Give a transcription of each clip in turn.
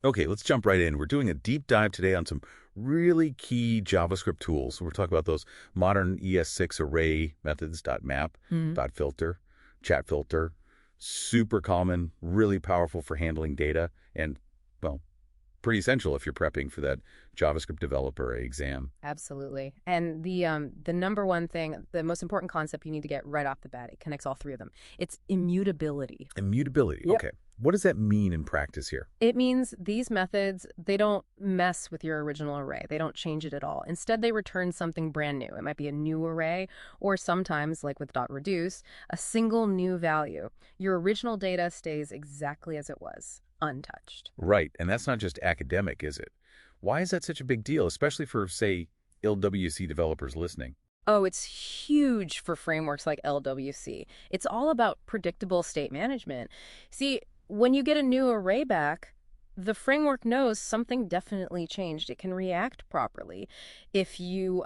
Okay, let's jump right in. We're doing a deep dive today on some really key JavaScript tools. We're talking about those modern ES6 array methods, .map, Hmm. .filter, chat filter, super common, really powerful for handling data, and, well, pretty essential if you're prepping for that JavaScript developer exam. Absolutely. And the number one thing, the most important concept you need to get right off the bat, it connects all three of them. It's immutability. Immutability. Yep. Okay. What does that mean in practice here? It means these methods, they don't mess with your original array. They don't change it at all. Instead, they return something brand new. It might be a new array, or sometimes, like with .reduce, a single new value. Your original data stays exactly as it was, untouched. Right, and that's not just academic, is it? Why is that such a big deal, especially for, say, LWC developers listening? Oh, it's huge for frameworks like LWC. It's all about predictable state management. See, when you get a new array back, the framework knows something definitely changed. It can react properly. If you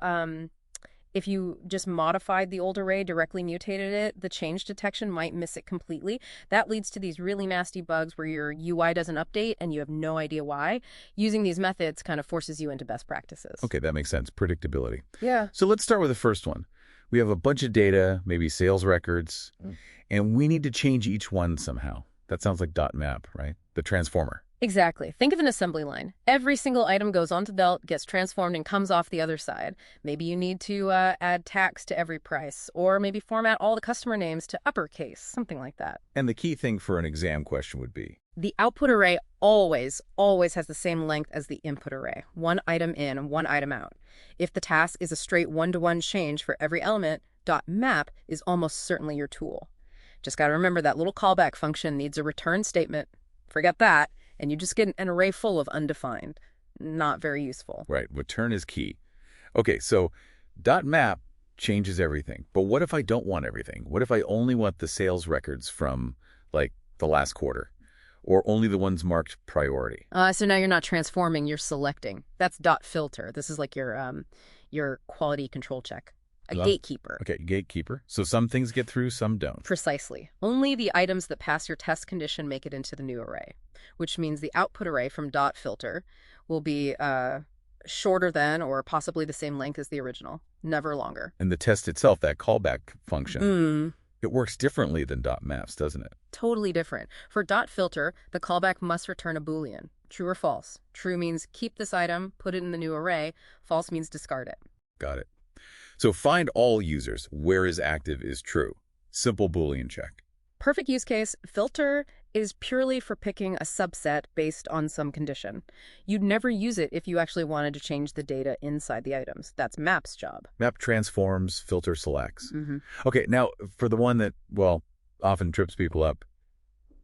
if you just modified the old array, directly mutated it, the change detection might miss it completely. That leads to these really nasty bugs where your UI doesn't update and you have no idea why. Using these methods kind of forces you into best practices. Okay, that makes sense. Predictability. Yeah. So let's start with the first one. We have a bunch of data, maybe sales records, and we need to change each one somehow. That sounds like .map, right? The transformer. Exactly. Think of an assembly line. Every single item goes onto the belt, gets transformed, and comes off the other side. Maybe you need to add tax to every price, or maybe format all the customer names to uppercase, something like that. And the key thing for an exam question would be, The output array always has the same length as the input array. One item in, one item out. If the task is a straight one-to-one change for every element, .map is almost certainly your tool. Just got to remember that little callback function needs a return statement. Forget that, and you just get an array full of undefined. Not very useful. right, return is key. Okay, so .map changes everything. But what if I don't want everything? What if I only want the sales records from, like, the last quarter? Or only the ones marked priority? So now you're not transforming, you're selecting. That's .filter. This is like your quality control check. A Well, gatekeeper. Okay, gatekeeper. So some things get through, some don't. Precisely. Only the items that pass your test condition make it into the new array, which means the output array from .filter will be shorter than or possibly the same length as the original, never longer. And the test itself, that callback function, Mm, it works differently than .maps, doesn't it? totally different. For .filter, the callback must return a Boolean, true or false. True means keep this item, put it in the new array. False means discard it. Got it. So find all users where is active is true. Simple Boolean check. Perfect use case, filter is purely for picking a subset based on some condition. You'd never use it if you actually wanted to change the data inside the items. That's map's job. Map transforms, filter selects. Mm-hmm. Okay, now for the one that, well, often trips people up,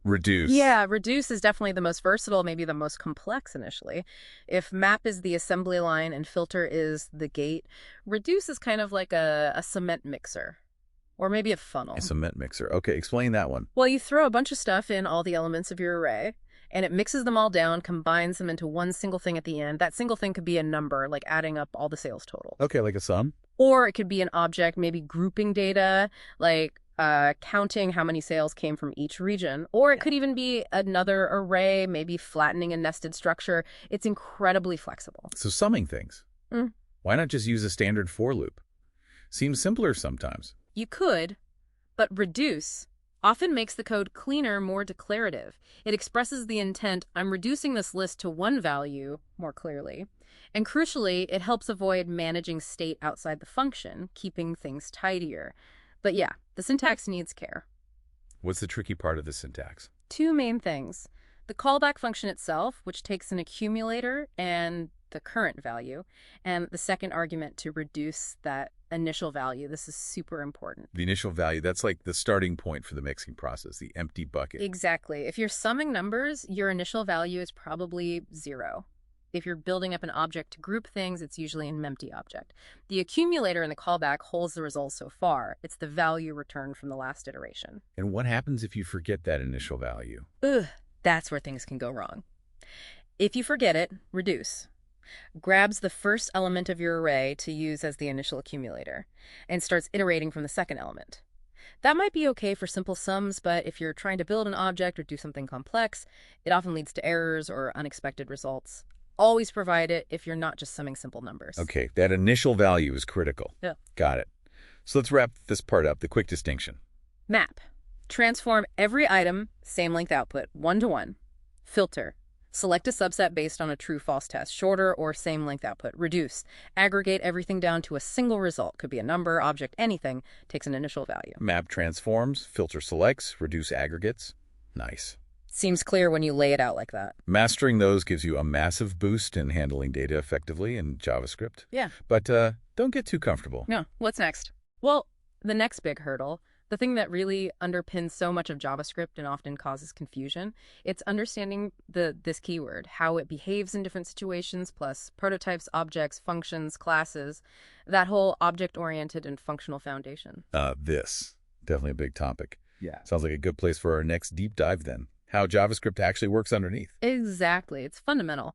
reduce. Yeah, reduce is definitely the most versatile, maybe the most complex initially. If map is the assembly line and filter is the gate, reduce is kind of like a cement mixer or maybe a funnel. A cement mixer. Okay, explain that one. Well, you throw a bunch of stuff in all the elements of your array, and it mixes them all down, combines them into one single thing at the end. That single thing could be a number, like adding up all the sales total. Okay, like a sum? Or it could be an object, maybe grouping data, like counting how many sales came from each region. Or it could even be another array, maybe flattening a nested structure. It's incredibly flexible. So summing things. Mm. Why not just use a standard for loop? Seems simpler sometimes. You could, but reduce often makes the code cleaner, more declarative. It expresses the intent, I'm reducing this list to one value more clearly. And crucially, it helps avoid managing state outside the function, keeping things tidier. But yeah, the syntax needs care. What's the tricky part of the syntax? Two main things. The callback function itself, which takes an accumulator and the current value, and the second argument to reduce that initial value. This is super important. The initial value, that's like the starting point for the mixing process, the empty bucket. Exactly. If you're summing numbers, your initial value is probably 0. If you're building up an object to group things, it's usually an empty object. The accumulator in the callback holds the result so far. It's the value returned from the last iteration. And what happens if you forget that initial value? Ugh, that's where things can go wrong. If you forget it, reduce. Grabs the first element of your array to use as the initial accumulator and starts iterating from the second element. That might be okay for simple sums, but if you're trying to build an object or do something complex, it often leads to errors or unexpected results. Always provide it if you're not just summing simple numbers. Okay, that initial value is critical. Yeah. Got it. So let's wrap this part up, the quick distinction. Map. Transform every item, same length output, one-to-one. Filter. Select a subset based on a true-false test, shorter or same length output. Reduce. Aggregate everything down to a single result. Could be a number, object, anything. Takes an initial value. Map transforms, filter selects, reduce aggregates. Nice. Seems clear when you lay it out like that. Mastering those gives you a massive boost in handling data effectively in JavaScript. Yeah. But don't get too comfortable. No. What's next? Well, the next big hurdle, the thing that really underpins so much of JavaScript and often causes confusion, it's understanding this keyword, how it behaves in different situations, plus prototypes, objects, functions, classes, that whole object-oriented and functional foundation. This, definitely a big topic. Yeah. Sounds like a good place for our next deep dive then. How JavaScript actually works underneath. Exactly. It's fundamental.